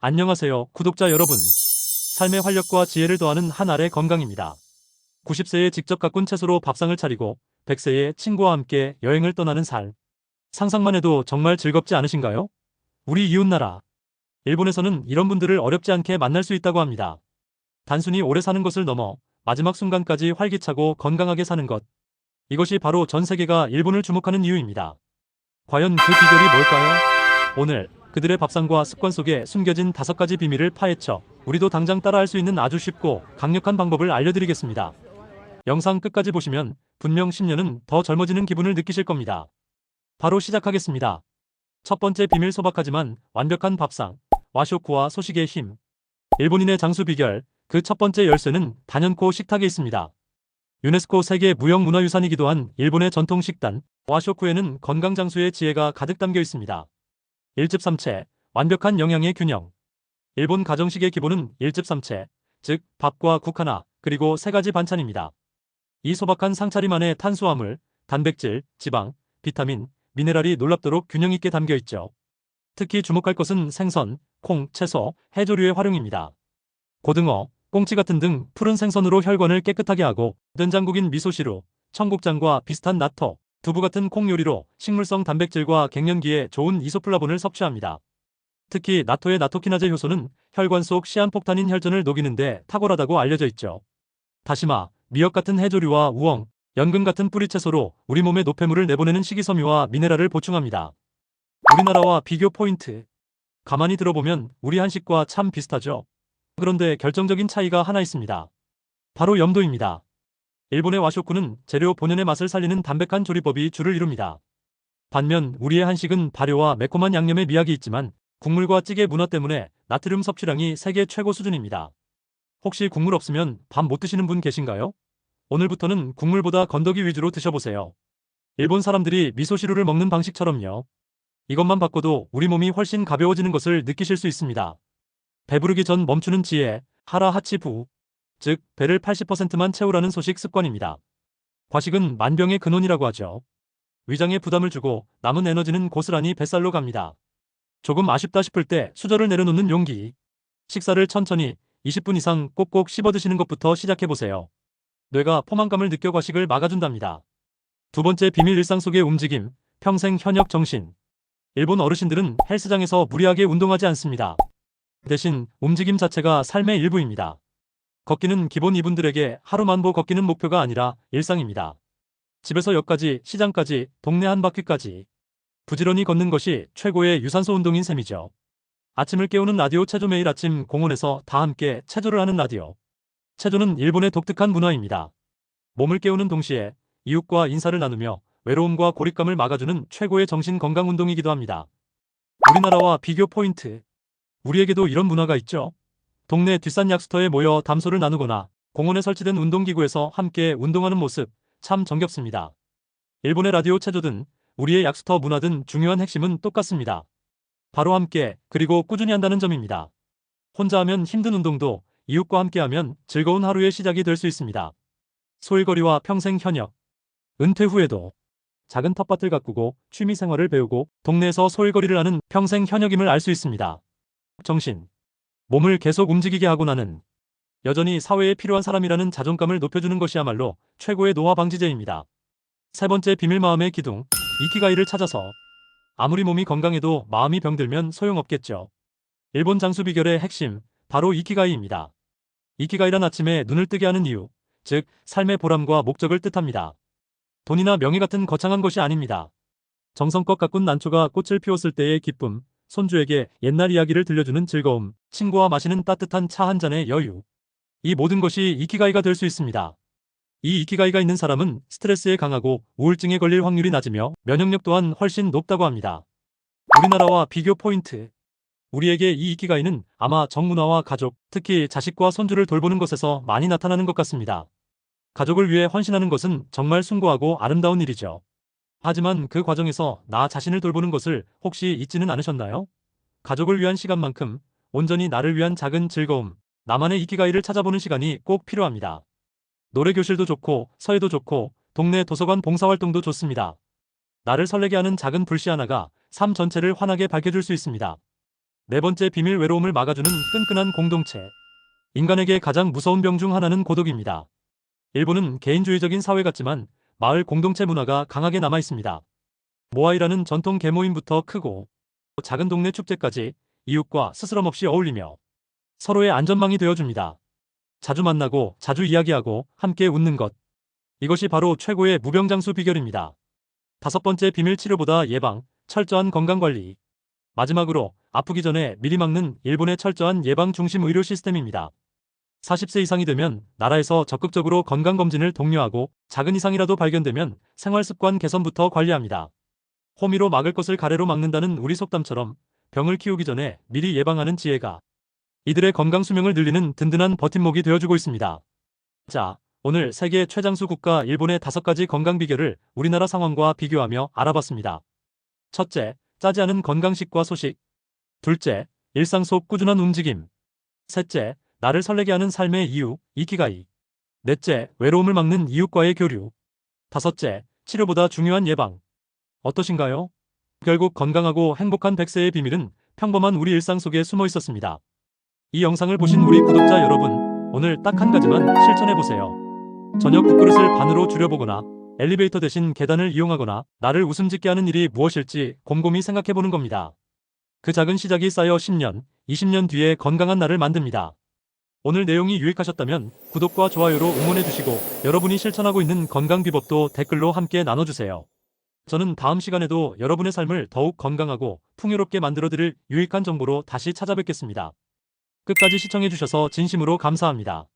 안녕하세요, 구독자 여러분. 삶의 활력과 지혜를 더하는 한 알의 건강입니다. 90세에 직접 가꾼 채소로 밥상을 차리고 100세에 친구와 함께 여행을 떠나는 삶. 상상만 해도 정말 즐겁지 않으신가요? 우리 이웃나라 일본에서는 이런 분들을 어렵지 않게 만날 수 있다고 합니다. 단순히 오래 사는 것을 넘어 마지막 순간까지 활기차고 건강하게 사는 것. 이것이 바로 전 세계가 일본을 주목하는 이유입니다. 과연 그 비결이 뭘까요? 오늘 그들의 밥상과 습관 속에 숨겨진 5가지 비밀을 파헤쳐 우리도 당장 따라할 수 있는 아주 쉽고 강력한 방법을 알려드리겠습니다. 영상 끝까지 보시면 분명 10년은 더 젊어지는 기분을 느끼실 겁니다. 바로 시작하겠습니다. 첫 번째 비밀, 소박하지만 완벽한 밥상. 와쇼쿠와 소식의 힘. 일본인의 장수 비결, 그 첫 번째 열쇠는 단연코 식탁에 있습니다. 유네스코 세계 무형문화유산이기도 한 일본의 전통 식단 와쇼쿠에는 건강 장수의 지혜가 가득 담겨 있습니다. 1집3채, 완벽한 영양의 균형. 일본 가정식의 기본은 1집3채, 즉 밥과 국 하나, 그리고 3가지 반찬입니다. 이 소박한 상차림 안에 탄수화물, 단백질, 지방, 비타민, 미네랄이 놀랍도록 균형 있게 담겨 있죠. 특히 주목할 것은 생선, 콩, 채소, 해조류의 활용입니다. 고등어, 꽁치 같은 등 푸른 생선으로 혈관을 깨끗하게 하고, 된장국인 미소시루, 청국장과 비슷한 나토, 두부 같은 콩 요리로 식물성 단백질과 갱년기에 좋은 이소플라본을 섭취합니다. 특히 나토의 나토키나제 효소는 혈관 속 시한폭탄인 혈전을 녹이는데 탁월하다고 알려져 있죠. 다시마, 미역 같은 해조류와 우엉, 연근 같은 뿌리채소로 우리 몸에 노폐물을 내보내는 식이섬유와 미네랄을 보충합니다. 우리나라와 비교 포인트. 가만히 들어보면 우리 한식과 참 비슷하죠. 그런데 결정적인 차이가 하나 있습니다. 바로 염도입니다. 일본의 와쇼쿠는 재료 본연의 맛을 살리는 담백한 조리법이 주를 이룹니다. 반면 우리의 한식은 발효와 매콤한 양념에 미학이 있지만 국물과 찌개 문화 때문에 나트륨 섭취량이 세계 최고 수준입니다. 혹시 국물 없으면 밥 못 드시는 분 계신가요? 오늘부터는 국물보다 건더기 위주로 드셔보세요. 일본 사람들이 미소시루를 먹는 방식처럼요. 이것만 바꿔도 우리 몸이 훨씬 가벼워지는 것을 느끼실 수 있습니다. 배부르기 전 멈추는 지혜, 하라 하치부. 즉, 배를 80%만 채우라는 소식 습관입니다. 과식은 만병의 근원이라고 하죠. 위장에 부담을 주고 남은 에너지는 고스란히 뱃살로 갑니다. 조금 아쉽다 싶을 때 수저를 내려놓는 용기. 식사를 천천히 20분 이상 꼭꼭 씹어 드시는 것부터 시작해보세요. 뇌가 포만감을 느껴 과식을 막아준답니다. 두 번째 비밀, 일상 속의 움직임, 평생 현역 정신. 일본 어르신들은 헬스장에서 무리하게 운동하지 않습니다. 대신 움직임 자체가 삶의 일부입니다. 걷기는 기본, 이분들에게 하루 만보 걷기는 목표가 아니라 일상입니다. 집에서 역까지, 시장까지, 동네 한 바퀴까지 부지런히 걷는 것이 최고의 유산소 운동인 셈이죠. 아침을 깨우는 라디오 체조. 매일 아침 공원에서 다 함께 체조를 하는 라디오. 체조는 일본의 독특한 문화입니다. 몸을 깨우는 동시에 이웃과 인사를 나누며 외로움과 고립감을 막아주는 최고의 정신 건강 운동이기도 합니다. 우리나라와 비교 포인트. 우리에게도 이런 문화가 있죠. 동네 뒷산 약수터에 모여 담소를 나누거나 공원에 설치된 운동기구에서 함께 운동하는 모습, 참 정겹습니다. 일본의 라디오 체조든 우리의 약수터 문화든 중요한 핵심은 똑같습니다. 바로 함께, 그리고 꾸준히 한다는 점입니다. 혼자 하면 힘든 운동도 이웃과 함께하면 즐거운 하루의 시작이 될 수 있습니다. 소일거리와 평생 현역. 은퇴 후에도 작은 텃밭을 가꾸고 취미 생활을 배우고 동네에서 소일거리를 하는 평생 현역임을 알 수 있습니다. 정신. 몸을 계속 움직이게 하고 나는 여전히 사회에 필요한 사람이라는 자존감을 높여주는 것이야말로 최고의 노화 방지제입니다. 세 번째 비밀, 마음의 기둥, 이키가이를 찾아서. 아무리 몸이 건강해도 마음이 병들면 소용없겠죠. 일본 장수 비결의 핵심, 바로 이키가이입니다. 이키가이란 아침에 눈을 뜨게 하는 이유, 즉 삶의 보람과 목적을 뜻합니다. 돈이나 명예 같은 거창한 것이 아닙니다. 정성껏 가꾼 난초가 꽃을 피웠을 때의 기쁨, 손주에게 옛날 이야기를 들려주는 즐거움, 친구와 마시는 따뜻한 차 한 잔의 여유. 이 모든 것이 이키가이가 될 수 있습니다. 이 이키가이가 있는 사람은 스트레스에 강하고 우울증에 걸릴 확률이 낮으며 면역력 또한 훨씬 높다고 합니다. 우리나라와 비교 포인트. 우리에게 이 이키가이는 아마 정문화와 가족, 특히 자식과 손주를 돌보는 것에서 많이 나타나는 것 같습니다. 가족을 위해 헌신하는 것은 정말 숭고하고 아름다운 일이죠. 하지만 그 과정에서 나 자신을 돌보는 것을 혹시 잊지는 않으셨나요? 가족을 위한 시간만큼 온전히 나를 위한 작은 즐거움, 나만의 이키가이를 찾아보는 시간이 꼭 필요합니다. 노래교실도 좋고 서예도 좋고 동네 도서관 봉사활동도 좋습니다. 나를 설레게 하는 작은 불씨 하나가 삶 전체를 환하게 밝혀줄 수 있습니다. 네 번째 비밀 외로움을 막아주는 끈끈한 공동체. 인간에게 가장 무서운 병 중 하나는 고독입니다. 일본은 개인주의적인 사회 같지만 마을 공동체 문화가 강하게 남아 있습니다. 모아이라는 전통 계모임부터 크고 작은 동네 축제까지 이웃과 스스럼 없이 어울리며 서로의 안전망이 되어줍니다. 자주 만나고 자주 이야기하고 함께 웃는 것. 이것이 바로 최고의 무병장수 비결입니다. 다섯 번째 비밀 치료보다 예방, 철저한 건강관리. 마지막으로 아프기 전에 미리 막는 일본의 철저한 예방 중심 의료 시스템입니다. 40세 이상이 되면 나라에서 적극적으로 건강검진을 독려하고 작은 이상이라도 발견되면 생활습관 개선부터 관리합니다. 호미로 막을 것을 가래로 막는다는 우리 속담처럼 병을 키우기 전에 미리 예방하는 지혜가 이들의 건강 수명을 늘리는 든든한 버팀목이 되어주고 있습니다. 자, 오늘 세계 최장수 국가 일본의 5가지 건강 비결을 우리나라 상황과 비교하며 알아봤습니다. 첫째, 짜지 않은 건강식과 소식. 둘째, 일상 속 꾸준한 움직임. 셋째, 나를 설레게 하는 삶의 이유, 이키가이. 넷째, 외로움을 막는 이웃과의 교류. 다섯째, 치료보다 중요한 예방. 어떠신가요? 결국 건강하고 행복한 100세의 비밀은 평범한 우리 일상 속에 숨어 있었습니다. 이 영상을 보신 우리 구독자 여러분, 오늘 딱 한 가지만 실천해보세요. 저녁 국그릇을 반으로 줄여보거나 엘리베이터 대신 계단을 이용하거나 나를 웃음 짓게 하는 일이 무엇일지 곰곰이 생각해보는 겁니다. 그 작은 시작이 쌓여 10년, 20년 뒤에 건강한 나를 만듭니다. 오늘 내용이 유익하셨다면 구독과 좋아요로 응원해주시고 여러분이 실천하고 있는 건강 비법도 댓글로 함께 나눠주세요. 저는 다음 시간에도 여러분의 삶을 더욱 건강하고 풍요롭게 만들어드릴 유익한 정보로 다시 찾아뵙겠습니다. 끝까지 시청해주셔서 진심으로 감사합니다.